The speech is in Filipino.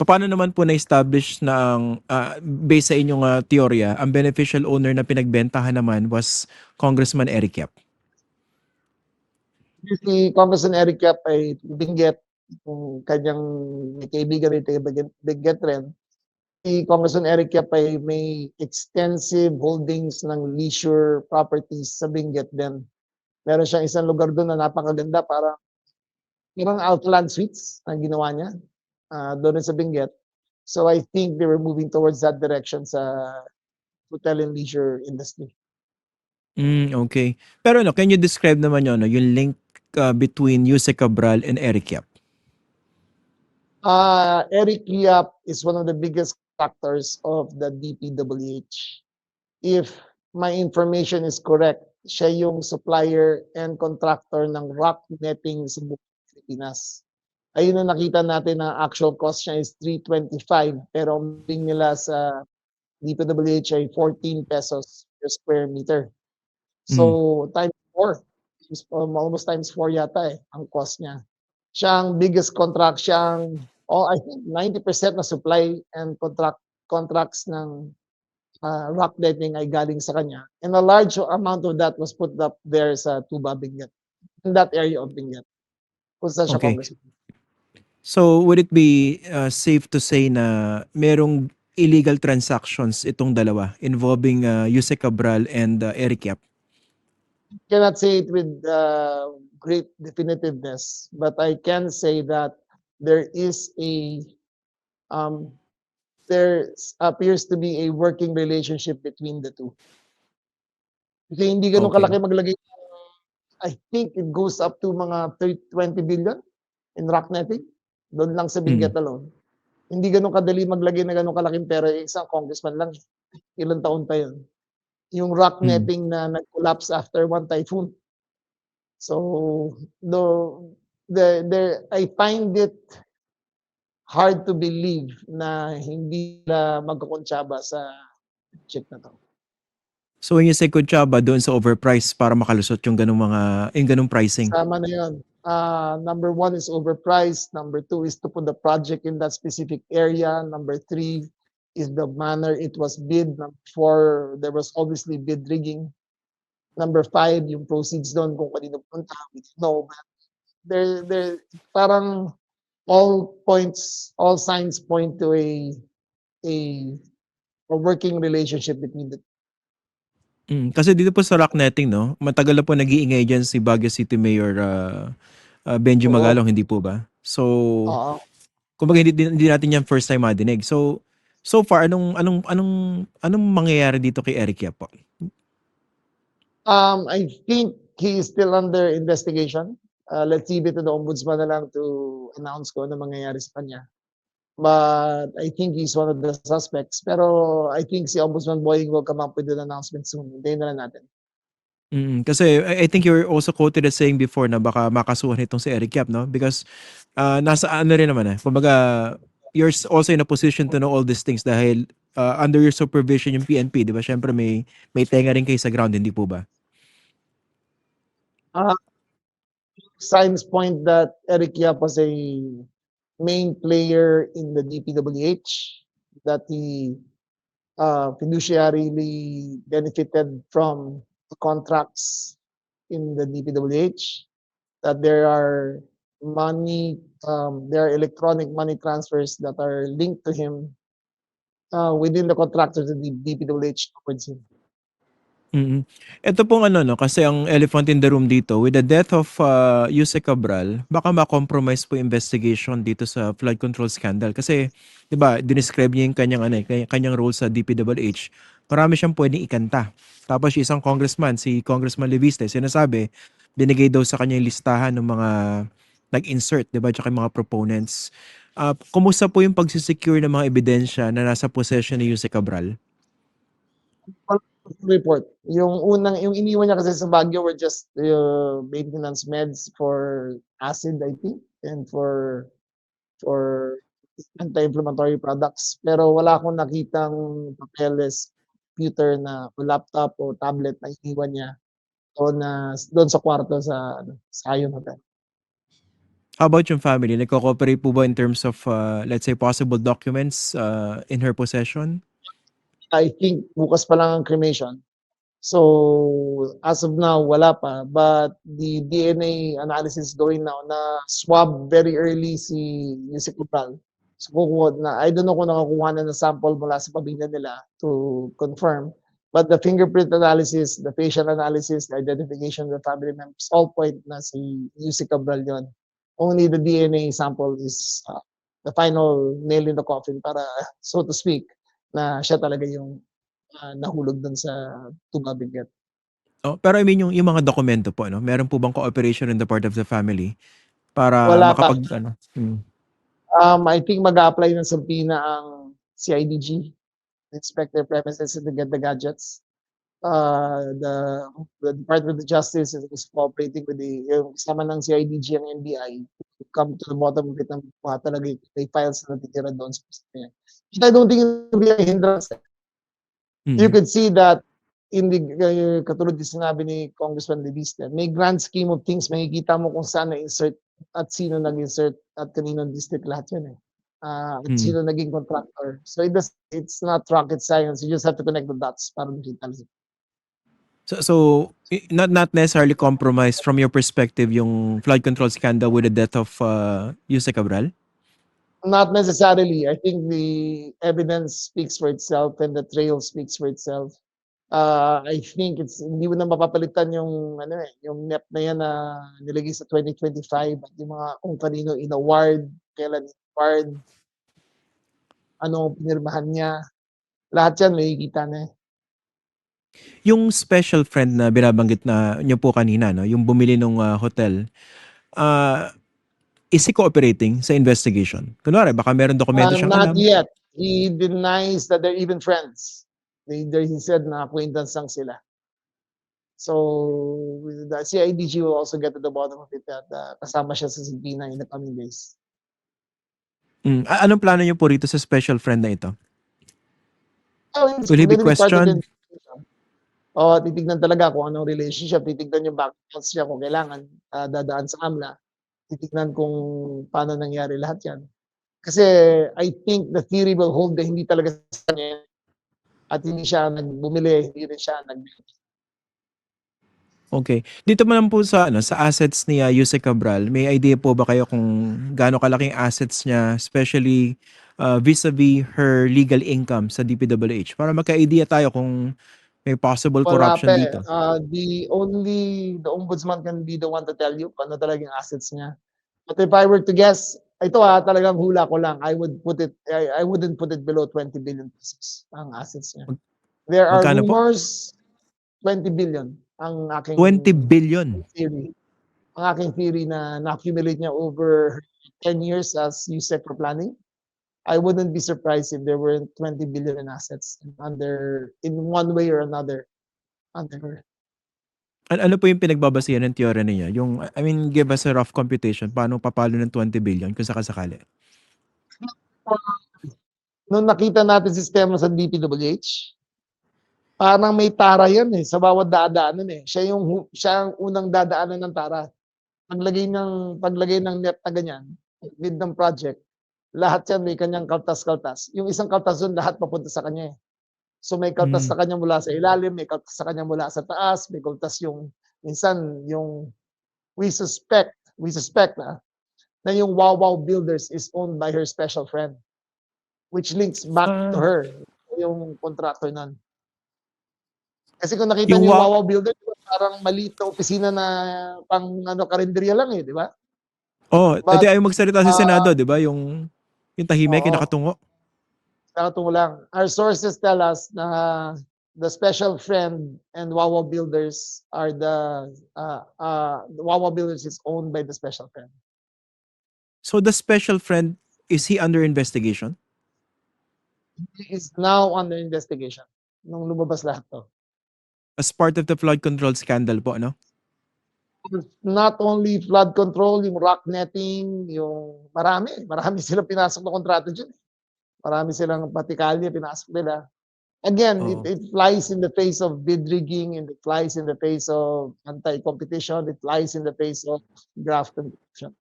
Papaano naman po na-establish na ang, based sa inyong, teorya, ang beneficial owner na pinagbentahan naman was Congressman Eric Yap? Si Congressman Eric Yap ay binggit kung kanyang may kaibigan rin taga Benguet rin. Si Congressman Eric Yap ay may extensive holdings ng leisure properties sa Benguet din. Meron siyang isang lugar doon na napakaganda, parang Outland Suites ang ginawa niya doon rin sa Benguet. So I think they were moving towards that direction sa hotel and leisure industry. Okay. Pero ano, can you describe naman yung link, between Yuse Cabral and Eric Yap? Eric Yap is one of the biggest factors of the DPWH. If my information is correct, siya yung supplier and contractor ng rock netting sa buong Pilipinas. Ayun ang nakita natin na actual cost niya is 325, pero ang biling nila sa DPWH ay 14 pesos per square meter. So times 4, almost times 4 yata ang cost niya. Siya ang biggest contract, I think 90% na supply and contracts ng rock netting ay galing sa kanya. And a large amount of that was put up there sa Tuba, Benguet, in that area of Benguet, kung saan siya Okay. congressman. So, would it be, safe to say na merong illegal transactions itong dalawa involving, Yuse Cabral and, Eric Yap? Cannot say it with great definitiveness, but I can say that there is there appears to be a working relationship between the two. Kasi hindi ganun Okay. kalaki maglagay. I think it goes up to mga 20 billion in rock netting. Doon lang sa Benguet alone. Hindi ganun kadali maglagay na ganun kalaking pera. Isang congressman lang. Ilang taon pa yun. Yung rock netting na nag-collapse after one typhoon. So, I find it hard to believe na hindi na magkakontsaba sa chip na to. So, when you say kutsaba doon sa overprice para makalusot yung ganung pricing? Sama na yun. Number 1 is overpriced. Number 2 is to put the project in that specific area. Number 3 is the manner it was bid. Number 4, there was obviously bid rigging. Number 5, yung proceeds doon kung kanino punta. We don't know. But there, parang all signs point to a working relationship between the two. Kasi dito po sa rock netting 'no, matagal na po nag-iingay diyan si Baguio City Mayor, Benji Oo. Magalong, hindi po ba? So, Oo. kumbaga hindi natin 'yan first time madinig. So far anong mangyayari dito kay Eric Yap po? I think he is still under investigation. Let's leave it to the ombudsman na lang to announce kung ano mangyayari sa kanya. But I think he's one of the suspects. Pero I think si Ombudsman Boying will come up with an announcement soon. Hintayin na lang natin. Kasi I think you were also quoted as saying before na baka makasuhan itong si Eric Yap 'no, because, nasa ano rin naman, kumbaga you're also in a position to know all these things dahil, under your supervision yung PNP, 'di ba? Siyempre may tenga rin kayo sa ground, hindi po ba? Uh, Signs point that Eric Yap was a main player in the DPWH, that he fiduciarily benefited from the contracts in the DPWH, that there are electronic money transfers that are linked to him within the contractors of the DPWH towards him. Ito pong ano 'no, kasi ang elephant in the room dito, with the death of, Yuse Cabral, baka ma-compromise po investigation dito sa flood control scandal. Kasi 'di ba, dinescribe niya yung kanyang ano, kanyang role sa DPWH. Marami siyang puwedeng ikanta. Tapos yung isang congressman, si Congressman Leviste, sinasabi binigay daw sa kanya yung listahan ng mga nag-insert, 'di ba, tsaka yung mga proponents. Kumusta po yung pagse-secure ng mga ebidensya na nasa possession ni Yuse Cabral? Report. Yung iniwan niya kasi sa Baguio were just maintenance meds for acid, I think, and for anti-inflammatory products. Pero wala akong nakitang papeles, computer o laptop o tablet na iniwan niya doon sa kwarto sa Ion Hotel. How about yung family? Nagko-cooperate po ba in terms of, let's say, possible documents in her possession? I think bukas pa lang ang cremation. So, as of now, wala pa. But the DNA analysis going now na swab very early si Yusek Lupral. So, I don't know kung nakakuha na ng sample mula sa pamilya nila to confirm. But the fingerprint analysis, the facial analysis, the identification of the family members, all point na si Yusek Cabral yun. Only the DNA sample is the final nail in the coffin para, so to speak, na siya talaga yung nahulog dun sa Tuba Benguet. Oh, pero I mean yung mga dokumento po ano, meron po bang cooperation on the part of the family para Wala pa. makapag-ano? I think mag-a-apply ng subpoena ang CIDG, Inspector Premises and the Gadgets. The Department of Justice is cooperating with yung kasama ng CIDG ang NBI to come to the bottom of it ng talaga may files na natitira doon sa kanya. But I don't think it will be a hindrance. You could see that in the katulad din sinabi ni Congressman Leviste, may grand scheme of things, makikita mo kung saan na-insert at sino nag-insert at kaninong district lahat yun eh. At sino naging contractor. So it's not rocket science. You just have to connect the dots para makita. So not necessarily compromised from your perspective yung flood control scandal with the death of Yusek Cabral? Not necessarily. I think the evidence speaks for itself and the trail speaks for itself. I think hindi mo na mapapalitan yung yung NEP na yan na nilagay sa 2025 at yung mga kung kanino in-award, kailan in-award, ano pinirmahan niya. Lahat yan makikita na eh. Yung special friend na binabanggit na niyo po kanina, no, yung bumili ng hotel, is he cooperating sa investigation? Kunwari, baka meron dokumento siyang Not alam. yet. He denies that they're even friends. He said na acquaintance lang sila. So the CIDG will also get to the bottom of it that kasama siya sa subpoena in the coming days. Anong plano niyo po rito sa special friend na ito? Will he be Very part of questioned? titignan talaga kung anong relationship, titignan yung background niya kung kailangan dadaan sa AMLA, titignan kung paano nangyari lahat yan. Kasi I think the theory will hold na hindi talaga sa kanya at hindi siya nagbumili, hindi rin siya Okay. Dito man po sa sa assets ni Yusek Cabral, may idea po ba kayo kung gaano kalaking assets niya, especially vis-a-vis her legal income sa DPWH? Para magka-idea tayo kung may possible Wala corruption pa eh. dito. The ombudsman can be the one to tell you kung ano talagang assets niya. But if I were to guess, ito talagang hula ko lang, I wouldn't put it below 20 billion pesos ang assets niya. There are Magkano po? rumors 20 billion ang aking 20 billion. theory. Ang aking theory na na-accumulate niya over 10 years as USEC for planning. I wouldn't be surprised if there were 20 billion in assets in one way or another under her. Ano po yung pinagbabasihan ng teorya niya? Yung, I mean, give us a rough computation. Paano papalo ng 20 billion kung sakasakali? Nung nakita natin sistema sa DPWH, parang may tara yan eh, sa bawat dadaanan eh. Siya ang unang dadaanan ng tara. Paglagay ng net na ganyan, mid ng project, lahat yan may kanyang kaltas-kaltas. Yung isang kaltas doon, lahat papunta sa kanya eh. So may kaltas sa kanya mula sa ilalim, may kaltas sa kanya mula sa taas, may kaltas minsan we suspect na yung Wow Builders is owned by her special friend, which links back to her, yung contractor nun. Kasi kung nakita niyo yung Wow Builders, parang maliit na opisina na pang karinderya lang eh, di ba? Oh, But, ayaw magsalita sa Senado, di ba? Yung tahimik, yung nakatungo. Nakatungo lang. Our sources tell us na the special friend and Wawa Builders are the Wawa Builders is owned by the special friend. So the special friend, is he under investigation? He is now under investigation nung lumabas lahat to. As part of the flood control scandal po, no? Not only flood control, yung rock netting, yung marami silang pinasok na kontrata dyan. Marami silang patikalya pinasok nila. Again, it flies in the face of bid rigging, and it flies in the face of anti-competition, it flies in the face of graft and corruption.